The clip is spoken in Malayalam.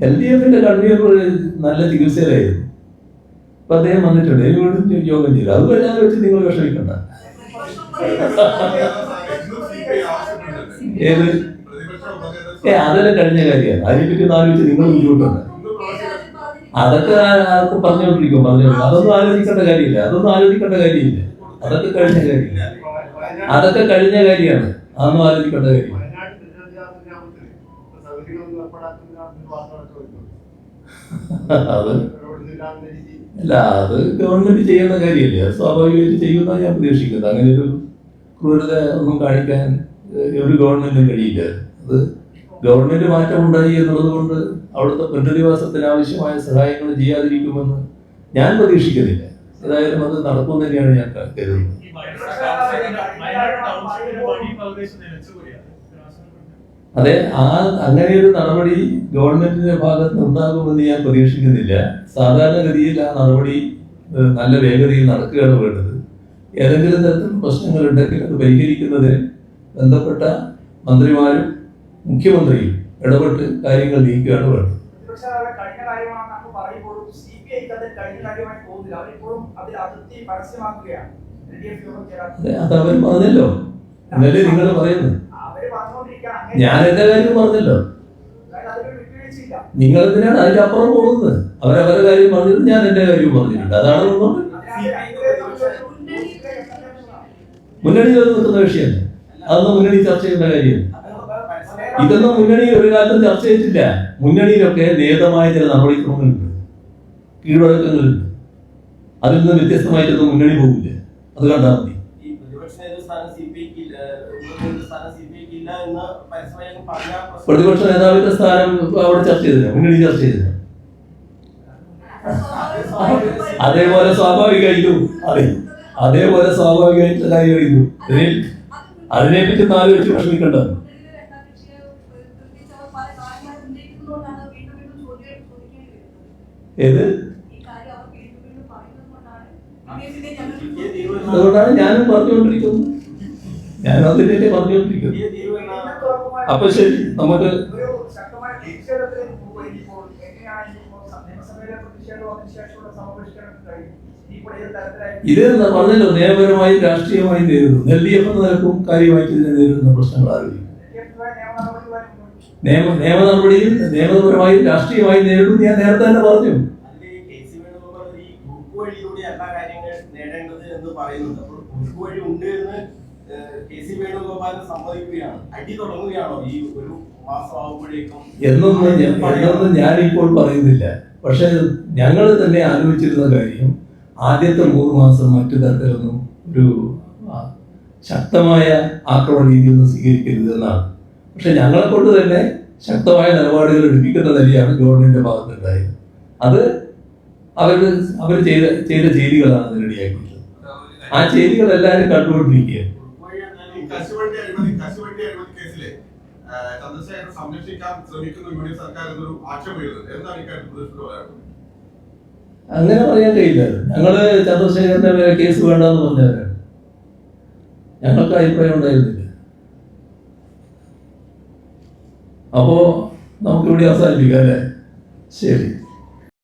LDF-ന്റെ കൺവീനർ നല്ല ചികിത്സയിലായിരുന്നു. അപ്പൊ അദ്ദേഹം വന്നിട്ടുണ്ട്, എന്നോട് യോഗം ചെയ്തു. അത് കഴിഞ്ഞാൽ വെച്ച് നിങ്ങൾ വിഷമിക്കണ്ട. ഏത് അതെല്ലാം കഴിഞ്ഞ കാര്യമാണ്. അതിനെപ്പറ്റി ഒന്ന് ആലോചിച്ച് നിങ്ങൾ മുന്നോട്ടുണ്ട്. അതൊക്കെ പറഞ്ഞുകൊണ്ടിരിക്കും. അതൊന്നും ആലോചിക്കേണ്ട കാര്യമില്ല. അതൊക്കെ കഴിഞ്ഞ കാര്യമില്ല. അതൊക്കെ കഴിഞ്ഞ കാര്യമാണ്. അതൊന്നും ആലോചിക്കേണ്ട കാര്യമില്ല. അല്ല, അത് ഗവൺമെന്റ് ചെയ്യുന്ന കാര്യമല്ലേ. അത് സ്വാഭാവികമായിട്ട് ചെയ്യുമെന്നാണ് ഞാൻ പ്രതീക്ഷിക്കുന്നത്. അങ്ങനെ ഒരു ക്രൂരത ഒന്നും കാണിക്കാൻ ഒരു ഗവൺമെന്റിനും കഴിയില്ല. അത് ഗവൺമെന്റ് മാറ്റം ഉണ്ടായി എന്നുള്ളത് കൊണ്ട് അവിടുത്തെ പുനരധിവാസത്തിന് ആവശ്യമായ സഹായങ്ങൾ ചെയ്യാതിരിക്കുമെന്ന് ഞാൻ പ്രതീക്ഷിക്കുന്നില്ല. ഏതായാലും അത് നടക്കുമെന്ന് തന്നെയാണ് ഞാൻ കരുതുന്നത്. അതെ, അങ്ങനെ ഒരു നടപടി ഗവൺമെന്റിന്റെ ഭാഗത്ത് ഉണ്ടാകുമെന്ന് ഞാൻ പ്രതീക്ഷിക്കുന്നില്ല. സാധാരണഗതിയിൽ ആ നടപടി നല്ല വേഗതയിൽ നടക്കുകയാണ് വേണ്ടത്. ഏതെങ്കിലും തരത്തിലുള്ള പ്രശ്നങ്ങൾ ഉണ്ടെങ്കിൽ അത് പരിഹരിക്കുന്നതിന് ബന്ധപ്പെട്ട മന്ത്രിമാരും മുഖ്യമന്ത്രിയും ഇടപെട്ട് കാര്യങ്ങൾ നീക്കുകയാണ് വേണ്ടത്. അത് അവർ പറഞ്ഞല്ലോ, എന്നല്ലേ നിങ്ങൾ പറയുന്നത്. ഞാൻ എന്റെ കാര്യം പറഞ്ഞല്ലോ. നിങ്ങൾ എന്തിനാണ് അതിന്റെ അപ്പുറം പോകുന്നത്? അവരവരുടെ കാര്യം പറഞ്ഞിട്ട് ഞാൻ എന്റെ കാര്യം പറഞ്ഞിട്ടുണ്ട്. അതാണ് മുന്നണി നിൽക്കുന്ന വിഷയമല്ല. അതൊന്നും മുന്നണി ചർച്ച ചെയ്യേണ്ട കാര്യമല്ല. ഇതൊന്നും മുന്നണി ഒരു കാലത്തും ചർച്ച ചെയ്തിട്ടില്ല. മുന്നണിയിലൊക്കെ നിയതമായ ചില നടപടിക്രമങ്ങളുണ്ട്, കീഴ്വഴക്കങ്ങളുണ്ട്. അതിൽ നിന്ന് വ്യത്യസ്തമായിട്ടൊന്നും മുന്നണി പോകില്ല. അത് കണ്ടാൽ മതി. പ്രതിപക്ഷ നേതാവിന്റെ സ്ഥാനം അവിടെ ചർച്ച ചെയ്തില്ല, മുന്നണി ചർച്ച ചെയ്തില്ല. അതേപോലെ സ്വാഭാവികമായിട്ടും കാര്യമായിരുന്നു. അതിനെപ്പറ്റി ആലോചിച്ച് വിഷമിക്കണ്ട. ഏത് അതുകൊണ്ടാണ് ഞാനും പറഞ്ഞുകൊണ്ടിരിക്കുന്നത്. ഞാൻ അതിനെ പറഞ്ഞുകൊണ്ടിരിക്കുന്നത്. അപ്പൊ ശരി, നമുക്ക് ഇത് പറഞ്ഞല്ലോ, നിയമപരമായി രാഷ്ട്രീയമായി നേരിടുന്നു. LDF എന്ന നിലക്കും കാര്യമായിട്ട് ഇതിനെ നേരിടുന്ന പ്രശ്നങ്ങൾ ആലോചിക്കും. നിയമപരമായി രാഷ്ട്രീയമായി നേരിടും. ഞാൻ നേരത്തെ തന്നെ പറഞ്ഞു. എന്നൊന്നും ഞാനിപ്പോൾ പറയുന്നില്ല. പക്ഷെ ഞങ്ങൾ തന്നെ ആലോചിച്ചിരുന്ന കാര്യം ആദ്യത്തെ 3 മാസം മറ്റു തരത്തിലൊന്നും ഒരു ശക്തമായ ആക്രമണ രീതിയൊന്നും സ്വീകരിക്കരുത് എന്നാണ്. പക്ഷെ ഞങ്ങളെ കൊണ്ട് തന്നെ ശക്തമായ നിലപാടുകൾ എടുപ്പിക്കുന്ന നിലയാണ് ഗവൺമെന്റിന്റെ ഭാഗത്തുണ്ടായത്. അത് അവർ ചെയ്ത ചെയ്തികളാണ് അതിനിടയാക്കിയത്. ആ ചെയ്തികൾ എല്ലാവരും കണ്ടുകൊണ്ടിരിക്കുകയാണ്. അങ്ങനെ പറയാൻ കഴിയില്ല. ഞങ്ങള് ചന്ദ്രശേഖരന്റെ പേരെ കേസ് വേണ്ടെന്ന് പറഞ്ഞവരാണ്. ഞങ്ങൾക്ക് അഭിപ്രായം ഉണ്ടായിരുന്നില്ല. അപ്പോ നമുക്കിവിടെ അവസാനിപ്പിക്കാം അല്ലേ? ശരി.